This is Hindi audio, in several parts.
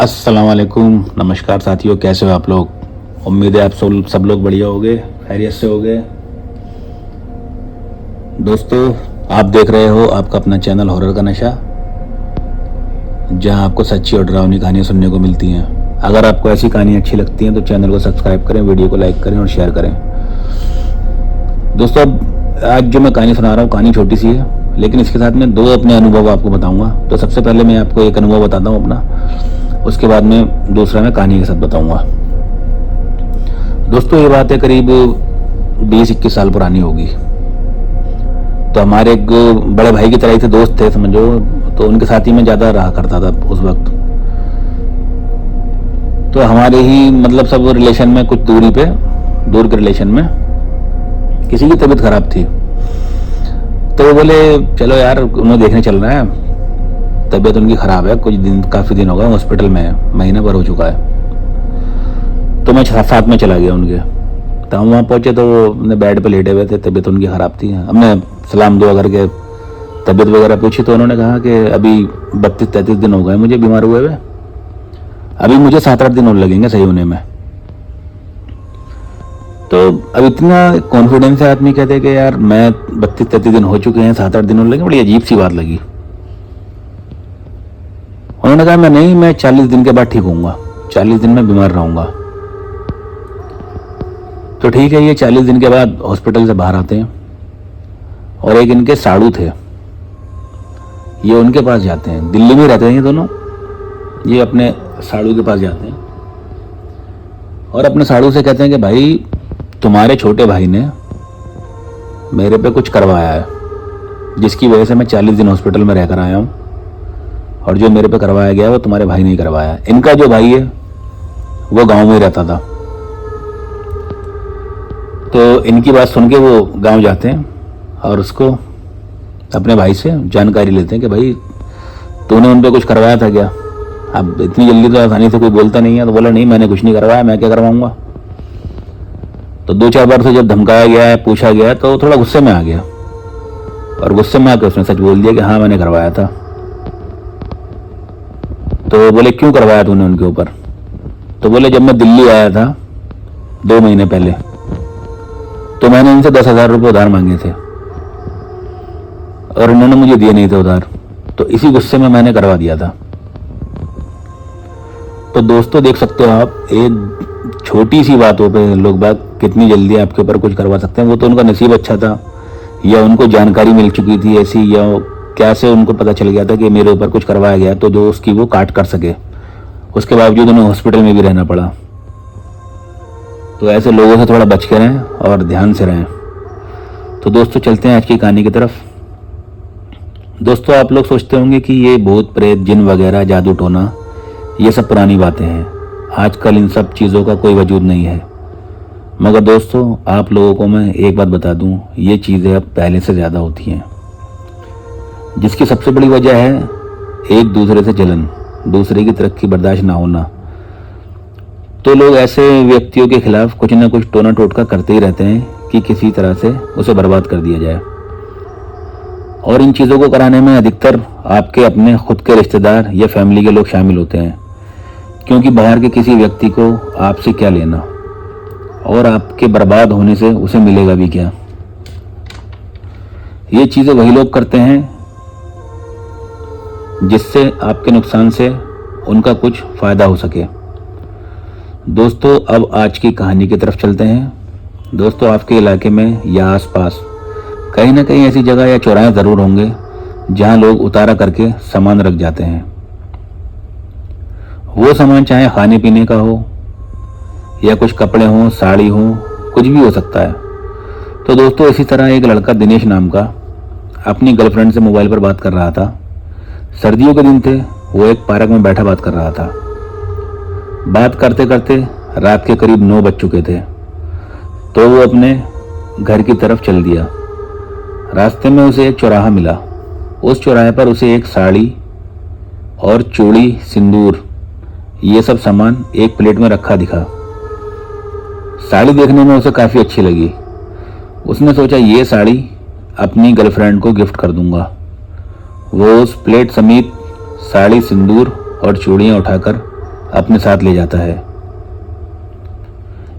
अस्सलाम वालेकुम, नमस्कार साथियों, कैसे हो आप लोग। उम्मीद है आप सब लोग बढ़िया होंगे, खैरियत से होंगे। दोस्तों, आप देख रहे हो आपका अपना चैनल हॉरर का नशा, जहां आपको सच्ची और डरावनी कहानियां सुनने को मिलती हैं। अगर आपको ऐसी कहानियां अच्छी लगती हैं तो चैनल को सब्सक्राइब करें, वीडियो को लाइक करें और शेयर करें। दोस्तों, आज जो मैं कहानी सुना रहा हूँ, कहानी छोटी सी है, लेकिन इसके साथ में दो अपने अनुभव आपको बताऊंगा। तो सबसे पहले मैं आपको एक अनुभव बताता हूँ अपना, उसके बाद में दूसरा मैं कहानी के साथ बताऊंगा। दोस्तों, ये बात है करीब 20-21 साल पुरानी होगी। तो हमारे एक बड़े भाई की तरह ही थे, दोस्त थे समझो। तो उनके साथ ही मैं ज़्यादा रहा करता था उस वक्त। तो हमारे ही मतलब सब रिलेशन में, कुछ दूरी पे, दूर के रिलेशन में किसी की तबीयत खराब थी। तो वो बोले चलो यार उन्हें देखने चल रहे हैं, तबीयत उनकी ख़राब है, कुछ दिन, काफ़ी दिन हो गए हॉस्पिटल में है, महीना भर हो चुका है। तो मैं साथ में चला गया उनके। तो हम वहाँ पहुँचे तो वो अपने बेड पे लेटे हुए थे, तबीयत उनकी ख़राब थी। हमने सलाम दुआ करके तबीयत वगैरह पूछी तो उन्होंने कहा कि अभी 32-33 दिन हो गए मुझे बीमार हुए हुए, अभी मुझे 7-8 दिन और लगेंगे सही होने में। तो अब इतना कॉन्फिडेंस है आदमी, कहते कि यार मैं 32-33 दिन हो चुके हैं, 7-8 दिन और लगेंगे, बड़ी अजीब सी बात लगी। उन्होंने कहा मैं 40 दिन के बाद ठीक होऊंगा, 40 दिन में बीमार रहूंगा। तो ठीक है, ये 40 दिन के बाद हॉस्पिटल से बाहर आते हैं और एक इनके साड़ू थे, ये उनके पास जाते हैं। दिल्ली में रहते हैं ये दोनों। ये अपने साड़ू के पास जाते हैं और अपने साड़ू से कहते हैं कि भाई तुम्हारे छोटे भाई ने मेरे पे कुछ करवाया है, जिसकी वजह से मैं 40 दिन हॉस्पिटल में रहकर आया हूँ, और जो मेरे पे करवाया गया वो तुम्हारे भाई ने करवाया। इनका जो भाई है वो गांव में रहता था। तो इनकी बात सुन के वो गांव जाते हैं और उसको अपने भाई से जानकारी लेते हैं कि भाई तूने उन पे कुछ करवाया था क्या। अब इतनी जल्दी तो आसानी से कोई बोलता नहीं है। तो बोला नहीं, मैंने कुछ नहीं करवाया, मैं क्या करवाऊंगा। तो 2-4 बार से जब धमकाया गया है, पूछा गया, तो थोड़ा गुस्से में आ गया और गुस्से में आकर उसने सच बोल दिया कि हाँ मैंने करवाया था। तो बोले क्यों करवाया तूने उनके ऊपर। तो बोले जब मैं दिल्ली आया था 2 महीने पहले, तो मैंने इनसे 10,000 रुपये उधार मांगे थे और इन्होंने मुझे दिए नहीं थे उधार, तो इसी गुस्से में मैंने करवा दिया था। तो दोस्तों, देख सकते हो आप, एक छोटी सी बातों पे लोग बात कितनी जल्दी आपके ऊपर कुछ करवा सकते हैं। वो तो उनका नसीब अच्छा था, या उनको जानकारी मिल चुकी थी ऐसी, या कैसे उनको पता चल गया था कि मेरे ऊपर कुछ करवाया गया, तो जो उसकी वो काट कर सके। उसके बावजूद उन्हें हॉस्पिटल में भी रहना पड़ा। तो ऐसे लोगों से थोड़ा बच के रहें और ध्यान से रहें। तो दोस्तों, चलते हैं आज की कहानी की तरफ। दोस्तों, आप लोग सोचते होंगे कि ये भूत प्रेत, जिन वगैरह, जादू टोना, ये सब पुरानी बातें हैं, आजकल इन सब चीज़ों का कोई वजूद नहीं है। मगर दोस्तों, आप लोगों को मैं एक बात बता दूं, ये चीज़ें अब पहले से ज़्यादा होती हैं, जिसकी सबसे बड़ी वजह है एक दूसरे से जलन, दूसरे की तरक्की बर्दाश्त ना होना। तो लोग ऐसे व्यक्तियों के खिलाफ कुछ ना कुछ टोना टोटका करते ही रहते हैं कि किसी तरह से उसे बर्बाद कर दिया जाए। और इन चीज़ों को कराने में अधिकतर आपके अपने खुद के रिश्तेदार या फैमिली के लोग शामिल होते हैं, क्योंकि बाहर के किसी व्यक्ति को आपसे क्या लेना, और आपके बर्बाद होने से उसे मिलेगा भी क्या। ये चीज़ें वही लोग करते हैं जिससे आपके नुकसान से उनका कुछ फ़ायदा हो सके। दोस्तों, अब आज की कहानी की तरफ चलते हैं। दोस्तों, आपके इलाके में या आसपास कहीं ना कहीं ऐसी जगह या चौराहे ज़रूर होंगे जहां लोग उतारा करके सामान रख जाते हैं। वो सामान चाहे खाने पीने का हो या कुछ कपड़े हों, साड़ी हो, कुछ भी हो सकता है। तो दोस्तों, इसी तरह एक लड़का दिनेश नाम का अपनी गर्लफ्रेंड से मोबाइल पर बात कर रहा था। सर्दियों के दिन थे, वो एक पार्क में बैठा बात कर रहा था। बात करते करते रात के करीब 9 बज चुके थे। तो वो अपने घर की तरफ चल दिया। रास्ते में उसे एक चौराहा मिला। उस चौराहे पर उसे एक साड़ी और चूड़ी, सिंदूर, ये सब सामान एक प्लेट में रखा दिखा। साड़ी देखने में उसे काफ़ी अच्छी लगी। उसने सोचा ये साड़ी अपनी गर्लफ्रेंड को गिफ्ट कर दूंगा। वो उस प्लेट समेत साड़ी, सिंदूर और चूड़ियाँ उठाकर अपने साथ ले जाता है।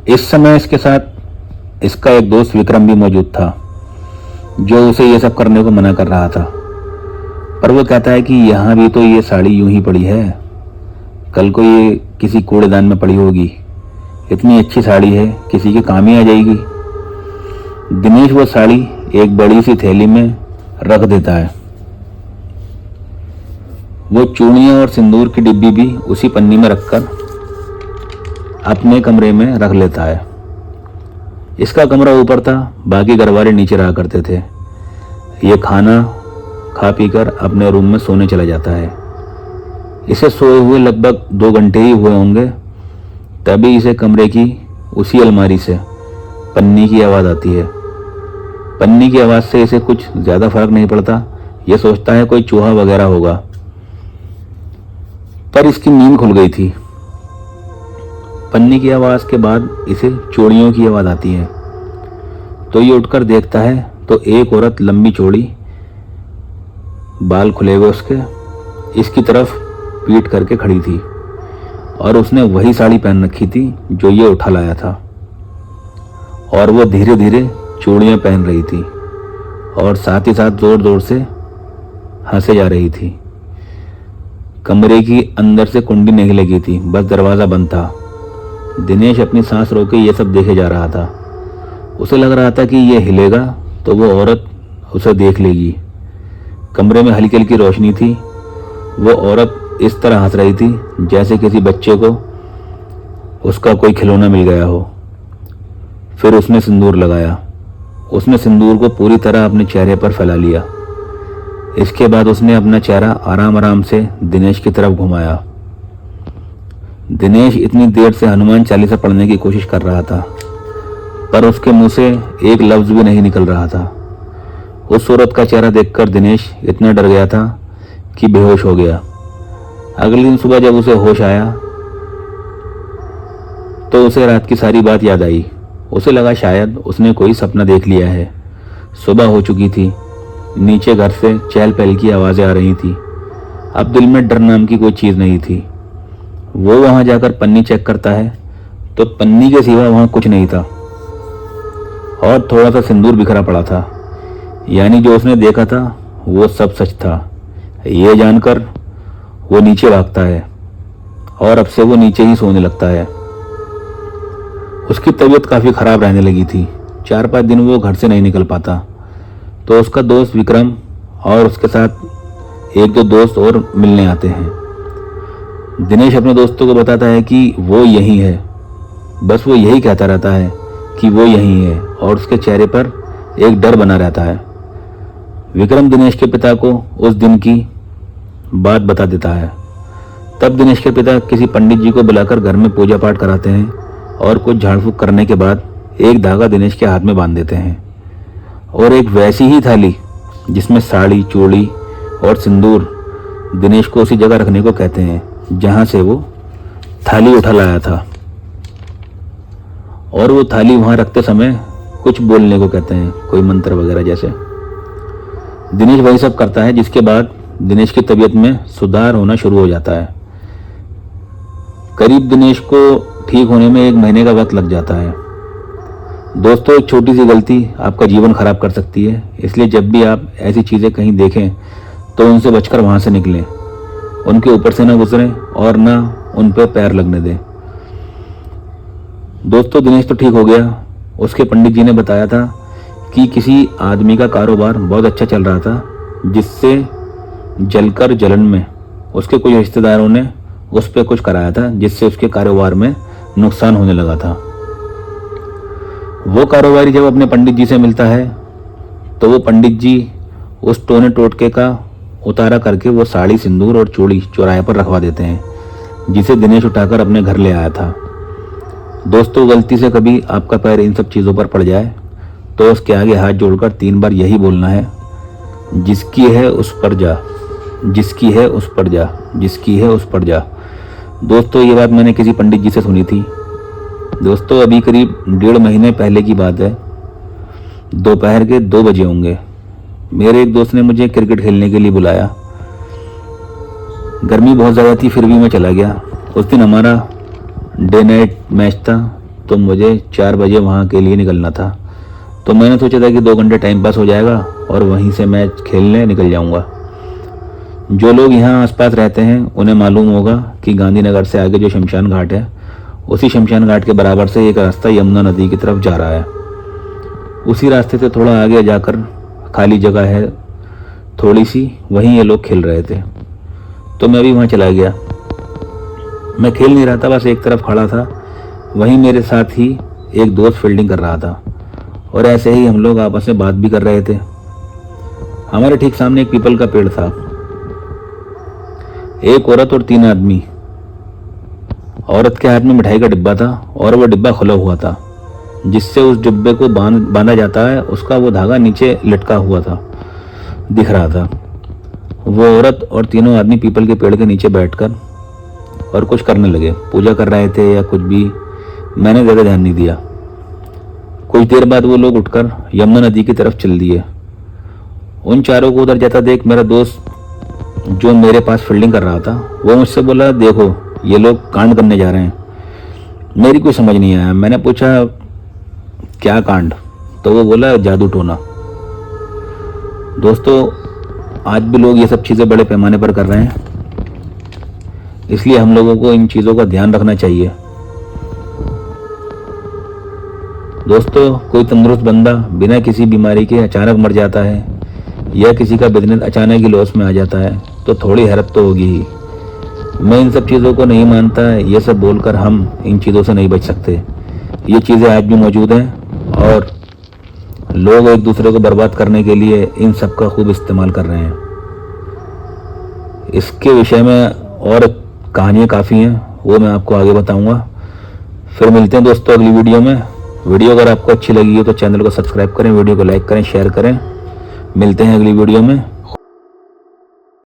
इस समय इसके साथ इसका एक दोस्त विक्रम भी मौजूद था, जो उसे ये सब करने को मना कर रहा था। पर वो कहता है कि यहाँ भी तो ये साड़ी यूं ही पड़ी है, कल को ये किसी कूड़ेदान में पड़ी होगी, इतनी अच्छी साड़ी है, किसी के काम ही आ जाएगी। दिनेश वो साड़ी एक बड़ी सी थैली में रख देता है। वो चूड़ियाँ और सिंदूर की डिब्बी भी उसी पन्नी में रखकर अपने कमरे में रख लेता है। इसका कमरा ऊपर था, बाकी घरवाले नीचे रहा करते थे। ये खाना खा पीकर अपने रूम में सोने चला जाता है। इसे सोए हुए लगभग 2 घंटे ही हुए होंगे, तभी इसे कमरे की उसी अलमारी से पन्नी की आवाज़ आती है। पन्नी की आवाज़ से इसे कुछ ज़्यादा फर्क नहीं पड़ता। यह सोचता है कोई चूहा वगैरह होगा, पर इसकी नींद खुल गई थी। पन्नी की आवाज़ के बाद इसे चूड़ियों की आवाज़ आती है, तो ये उठकर देखता है तो एक औरत लंबी चौड़ी, बाल खुले हुए उसके, इसकी तरफ पीठ करके खड़ी थी और उसने वही साड़ी पहन रखी थी जो ये उठा लाया था, और वो धीरे धीरे चूड़ियाँ पहन रही थी और साथ ही साथ जोर जोर से हंसे जा रही थी। कमरे की अंदर से कुंडी नहीं लगी थी, बस दरवाज़ा बंद था। दिनेश अपनी सांस रोके ये सब देखे जा रहा था। उसे लग रहा था कि ये हिलेगा तो वो औरत उसे देख लेगी। कमरे में हल्की हल्की रोशनी थी। वो औरत इस तरह हंस रही थी जैसे किसी बच्चे को उसका कोई खिलौना मिल गया हो। फिर उसने सिंदूर लगाया। उसने सिंदूर को पूरी तरह अपने चेहरे पर फैला लिया। इसके बाद उसने अपना चेहरा आराम आराम से दिनेश की तरफ घुमाया। दिनेश इतनी देर से हनुमान चालीसा पढ़ने की कोशिश कर रहा था, पर उसके मुंह से एक लफ्ज भी नहीं निकल रहा था। उस औरत का चेहरा देखकर दिनेश इतना डर गया था कि बेहोश हो गया। अगले दिन सुबह जब उसे होश आया तो उसे रात की सारी बात याद आई। उसे लगा शायद उसने कोई सपना देख लिया है। सुबह हो चुकी थी। नीचे घर से चहल पहल की आवाज़ें आ रही थी। अब दिल में डर नाम की कोई चीज़ नहीं थी। वो वहां जाकर पन्नी चेक करता है तो पन्नी के सिवा वहां कुछ नहीं था और थोड़ा सा सिंदूर बिखरा पड़ा था। यानी जो उसने देखा था वो सब सच था। ये जानकर वो नीचे भागता है और अब से वो नीचे ही सोने लगता है। उसकी तबीयत काफ़ी ख़राब रहने लगी थी। 4-5 दिन वो घर से नहीं निकल पाता। तो उसका दोस्त विक्रम और उसके साथ 1-2 दोस्त और मिलने आते हैं। दिनेश अपने दोस्तों को बताता है कि वो यही है। बस वो यही कहता रहता है कि वो यही है और उसके चेहरे पर एक डर बना रहता है। विक्रम दिनेश के पिता को उस दिन की बात बता देता है। तब दिनेश के पिता किसी पंडित जी को बुलाकर घर में पूजा पाठ कराते हैं और कुछ झाड़ फूक करने के बाद एक धागा दिनेश के हाथ में बांध देते हैं और एक वैसी ही थाली जिसमें साड़ी, चूड़ी और सिंदूर दिनेश को उसी जगह रखने को कहते हैं जहां से वो थाली उठा लाया था। और वो थाली वहां रखते समय कुछ बोलने को कहते हैं, कोई मंत्र वगैरह जैसे। दिनेश वही सब करता है, जिसके बाद दिनेश की तबीयत में सुधार होना शुरू हो जाता है। करीब दिनेश को ठीक होने में 1 महीने का वक्त लग जाता है। दोस्तों, एक छोटी सी गलती आपका जीवन खराब कर सकती है, इसलिए जब भी आप ऐसी चीज़ें कहीं देखें तो उनसे बचकर वहाँ से निकलें। उनके ऊपर से ना गुजरें और ना उन पर पैर लगने दें। दोस्तों, दिनेश तो ठीक हो गया। उसके पंडित जी ने बताया था कि किसी आदमी का कारोबार बहुत अच्छा चल रहा था, जिससे जलकर जलन में उसके कुछ रिश्तेदारों ने उस पर कुछ कराया था, जिससे उसके कारोबार में नुकसान होने लगा था। वो कारोबारी जब अपने पंडित जी से मिलता है तो वो पंडित जी उस टोने टोटके का उतारा करके वो साड़ी, सिंदूर और चूड़ी चौराहे पर रखवा देते हैं, जिसे दिनेश उठाकर अपने घर ले आया था। दोस्तों, गलती से कभी आपका पैर इन सब चीज़ों पर पड़ जाए तो उसके आगे हाथ जोड़कर 3 बार यही बोलना है, जिसकी है उस पर जा, जिसकी है उस पर जा, जिसकी है उस पर जा। दोस्तों, ये बात मैंने किसी पंडित जी से सुनी थी। दोस्तों, अभी करीब 1.5 महीने पहले की बात है। दोपहर के 2 बजे होंगे। मेरे एक दोस्त ने मुझे क्रिकेट खेलने के लिए बुलाया। गर्मी बहुत ज़्यादा थी, फिर भी मैं चला गया उस दिन हमारा डे नाइट मैच था, तो मुझे 4 बजे वहाँ के लिए निकलना था। तो मैंने सोचा था कि 2 घंटे टाइम पास हो जाएगा और वहीं से मैच खेलने निकल जाऊँगा। जो लोग यहाँ आसपास रहते हैं उन्हें मालूम होगा कि गांधीनगर से आगे जो शमशान घाट है, उसी शमशान घाट के बराबर से एक रास्ता यमुना नदी की तरफ जा रहा है। उसी रास्ते से थोड़ा आगे जाकर खाली जगह है थोड़ी सी, वहीं ये लोग खेल रहे थे। तो मैं भी वहाँ चला गया। मैं खेल नहीं रहा था, बस एक तरफ खड़ा था। वहीं मेरे साथ ही एक दोस्त फील्डिंग कर रहा था और ऐसे ही हम लोग आपस में बात भी कर रहे थे। हमारे ठीक सामने एक पीपल का पेड़ था। एक औरत और 3 आदमी। औरत के हाथ में मिठाई का डिब्बा था और वो डिब्बा खुला हुआ था, जिससे उस डिब्बे को बांधा जाता है, उसका वो धागा नीचे लटका हुआ था, दिख रहा था। वो औरत और तीनों आदमी पीपल के पेड़ के नीचे बैठकर और कुछ करने लगे, पूजा कर रहे थे या कुछ भी। मैंने ज़्यादा ध्यान नहीं दिया। कुछ देर बाद वो लोग उठकर यमुना नदी की तरफ चल दिए। उन चारों को उधर जाता देख मेरा दोस्त जो मेरे पास फील्डिंग कर रहा था, वो मुझसे बोला, देखो ये लोग कांड करने जा रहे हैं। मेरी कोई समझ नहीं आया। मैंने पूछा क्या कांड? तो वो बोला जादू टोना। दोस्तों, आज भी लोग ये सब चीज़ें बड़े पैमाने पर कर रहे हैं, इसलिए हम लोगों को इन चीज़ों का ध्यान रखना चाहिए। दोस्तों, कोई तंदुरुस्त बंदा बिना किसी बीमारी के अचानक मर जाता है या किसी का बिजनेस अचानक ही लॉस में आ जाता है, तो थोड़ी हैरत तो होगी ही। मैं इन सब चीज़ों को नहीं मानता, ये सब बोलकर हम इन चीज़ों से नहीं बच सकते। ये चीज़ें आज भी मौजूद हैं और लोग एक दूसरे को बर्बाद करने के लिए इन सब का खूब इस्तेमाल कर रहे हैं। इसके विषय में और कहानियाँ काफ़ी हैं, वो मैं आपको आगे बताऊंगा। फिर मिलते हैं दोस्तों अगली वीडियो में। वीडियो अगर आपको अच्छी लगी हो तो चैनल को सब्सक्राइब करें, वीडियो को लाइक करें, शेयर करें। मिलते हैं अगली वीडियो में।